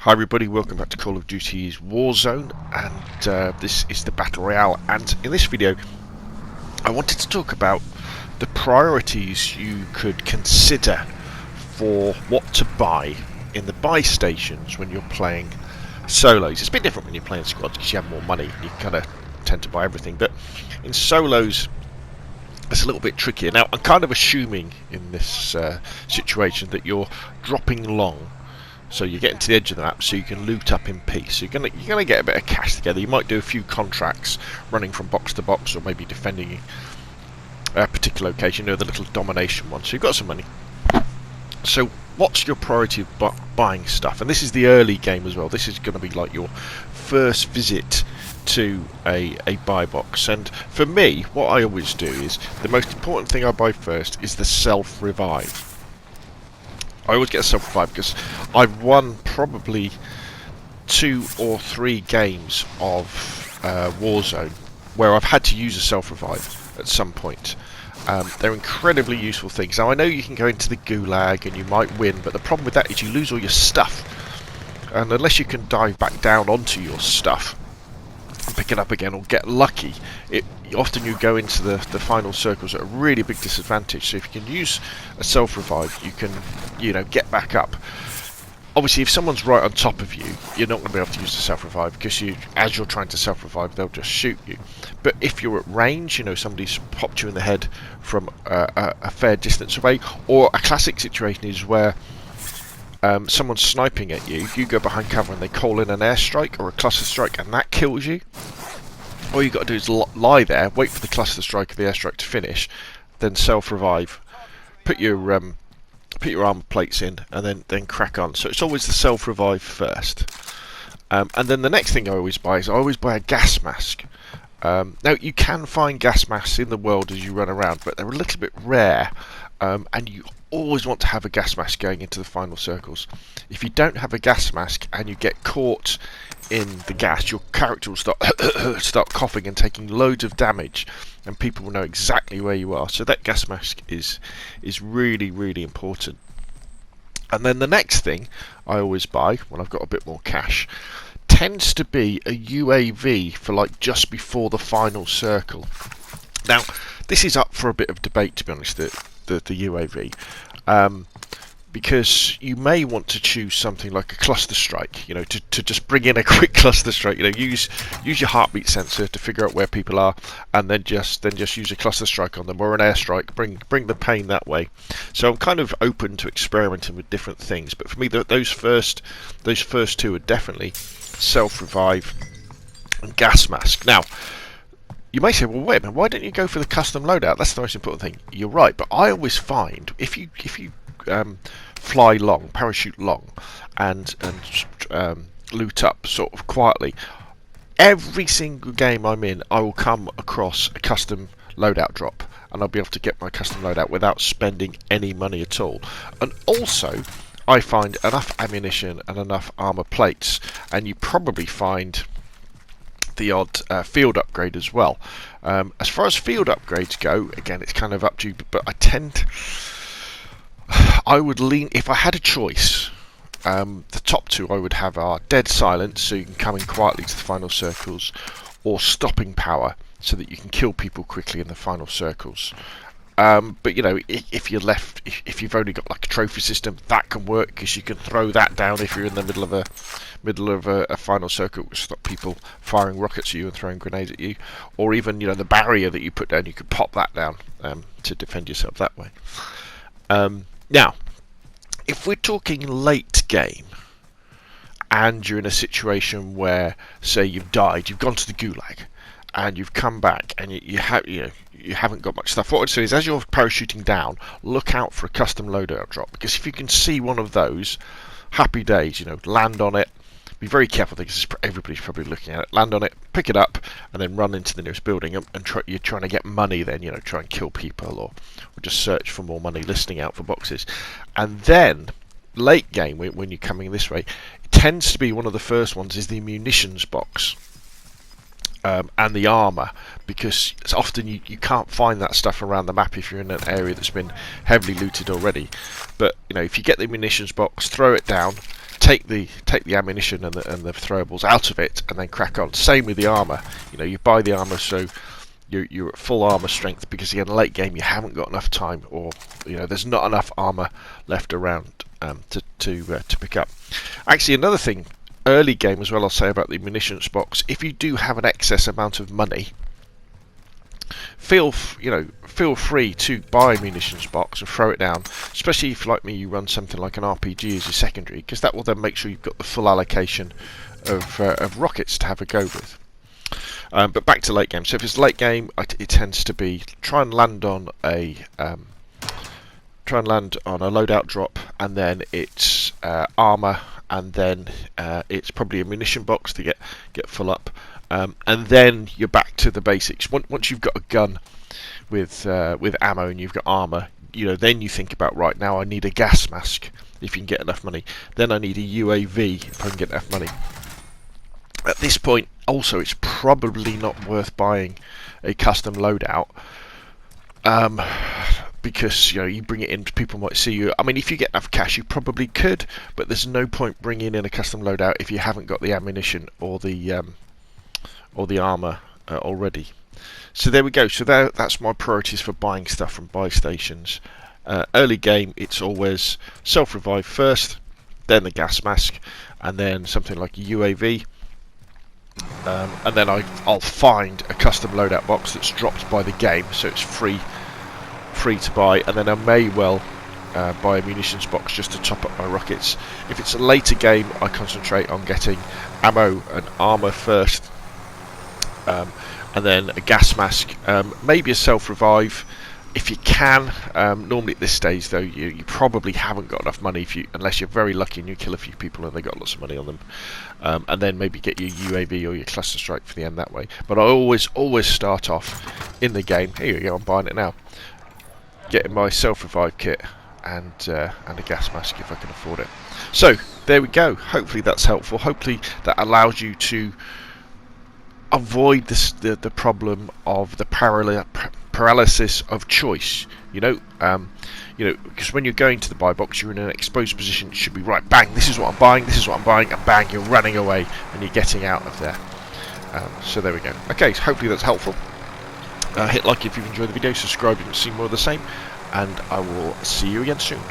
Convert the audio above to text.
Hi everybody, welcome back to Call of Duty's Warzone, and this is the Battle Royale. And in this video I wanted to talk about the priorities you could consider for what to buy in the buy stations when you're playing solos. It's a bit different when you're playing squads because you have more money, you kind of tend to buy everything, but in solos it's a little bit trickier. Now I'm kind of assuming in this situation that you're dropping long, so you're getting to the edge of the map so you can loot up in peace. So you're gonna get a bit of cash together. You might do a few contracts running from box to box, or maybe defending a particular location, the little domination one. So you've got some money. So what's your priority of buying stuff? And this is the early game as well. This is going to be like your first visit to a buy box. And for me, what I always do is, the most important thing I buy first is the self-revive. I always get a self-revive because I've won probably 2 or 3 games of Warzone where I've had to use a self-revive at some point. They're incredibly useful things. Now I know you can go into the gulag and you might win, but the problem with that is you lose all your stuff. And unless you can dive back down onto your stuff and pick it up again or get lucky, often you go into the final circles at a really big disadvantage. So if you can use a self-revive, you can, get back up. Obviously, if someone's right on top of you, you're not going to be able to use the self-revive because as you're trying to self-revive, they'll just shoot you. But if you're at range, somebody's popped you in the head from a fair distance away, or a classic situation is where someone's sniping at you, you go behind cover and they call in an airstrike or a cluster strike and that kills you. All you've got to do is lie there, wait for the cluster strike or the airstrike to finish, then self-revive, put your armor plates in, and then crack on. So it's always the self-revive first. And then the next thing I always buy is a gas mask. Now you can find gas masks in the world as you run around, but they're a little bit rare, and you always want to have a gas mask going into the final circles. If you don't have a gas mask and you get caught in the gas, your character will start coughing and taking loads of damage, and people will know exactly where you are. So that gas mask is really, really important. And then the next thing I always buy when I've got a bit more cash tends to be a UAV for like just before the final circle. Now this is up for a bit of debate, to be honest, the UAV, because you may want to choose something like a cluster strike, to just bring in a quick cluster strike. Use your heartbeat sensor to figure out where people are, and then just use a cluster strike on them, or an airstrike. Bring the pain that way. So I'm kind of open to experimenting with different things, but for me, those first 2 are definitely self-revive and gas mask. Now you may say, well, wait a minute, why don't you go for the custom loadout? That's the most important thing. You're right, but I always find if you fly long, parachute long, and loot up sort of quietly, every single game I'm in, I will come across a custom loadout drop, and I'll be able to get my custom loadout without spending any money at all. And also, I find enough ammunition and enough armor plates, and you probably find the odd field upgrade as well. As far as field upgrades go, again, it's kind of up to you, but I would lean, if I had a choice, the top 2 I would have are dead silence, so you can come in quietly to the final circles, or stopping power, so that you can kill people quickly in the final circles. But if you're left, if you've only got like a trophy system, that can work because you can throw that down if you're in the middle of a final circle, which stop people firing rockets at you and throwing grenades at you, or even the barrier that you put down, you could pop that down to defend yourself that way. Now, if we're talking late game, and you're in a situation where, say, you've died, you've gone to the gulag, and you've come back, and you haven't got much stuff. What I'd say is, as you're parachuting down, look out for a custom loadout drop, because if you can see one of those, happy days. Land on it. Be very careful because everybody's probably looking at it. Land on it, pick it up, and then run into the nearest building. And you're trying to get money. Then try and kill people, or just search for more money, listening out for boxes. And then late game, when you're coming this way, it tends to be one of the first ones is the munitions box. And the armour, because it's often you can't find that stuff around the map if you're in an area that's been heavily looted already. But if you get the munitions box, throw it down, take the ammunition and the throwables out of it, and then crack on. Same with the armour. You know, you buy the armour so you're at full armour strength, because in late game you haven't got enough time, or you know there's not enough armour left around to pick up. Actually, another thing, early game as well, I'll say about the munitions box. If you do have an excess amount of money, feel free to buy a munitions box and throw it down, especially if, like me, you run something like an RPG as your secondary, because that will then make sure you've got the full allocation of rockets to have a go with. But back to late game. So if it's late game, it tends to be try and land on a loadout drop, and then it's armor, and then it's probably a munition box to get full up, and then you're back to the basics. Once you've got a gun with ammo and you've got armor, you know, then you think about, right, now I need a gas mask if you can get enough money. Then I need a UAV if I can get enough money. At this point, also, it's probably not worth buying a custom loadout, because, you know, you bring it in, people might see you. I mean, if you get enough cash, you probably could, but there's no point bringing in a custom loadout if you haven't got the ammunition or the armor already. So there we go. So that's my priorities for buying stuff from buy stations. Early game, it's always self-revive first, then the gas mask, and then something like a UAV. And then I'll find a custom loadout box that's dropped by the game, so it's free to buy, and then I may well buy a munitions box just to top up my rockets. If it's a later game, I concentrate on getting ammo and armour first, and then a gas mask, maybe a self-revive if you can. Normally at this stage, though, you probably haven't got enough money unless you're very lucky and you kill a few people and they got lots of money on them, and then maybe get your UAV or your cluster strike for the end that way. But I always start off in the game. Here you go, I'm buying it now, getting my self-revive kit and a gas mask if I can afford it. So there we go. Hopefully that's helpful. Hopefully that allows you to avoid the problem of the paralysis of choice. Because when you're going to the buy box, you're in an exposed position. It should be, right, bang, this is what I'm buying, and bang, you're running away and you're getting out of there. So there we go. Okay, so hopefully that's helpful. Hit like if you've enjoyed the video, subscribe if you want to see more of the same, and I will see you again soon.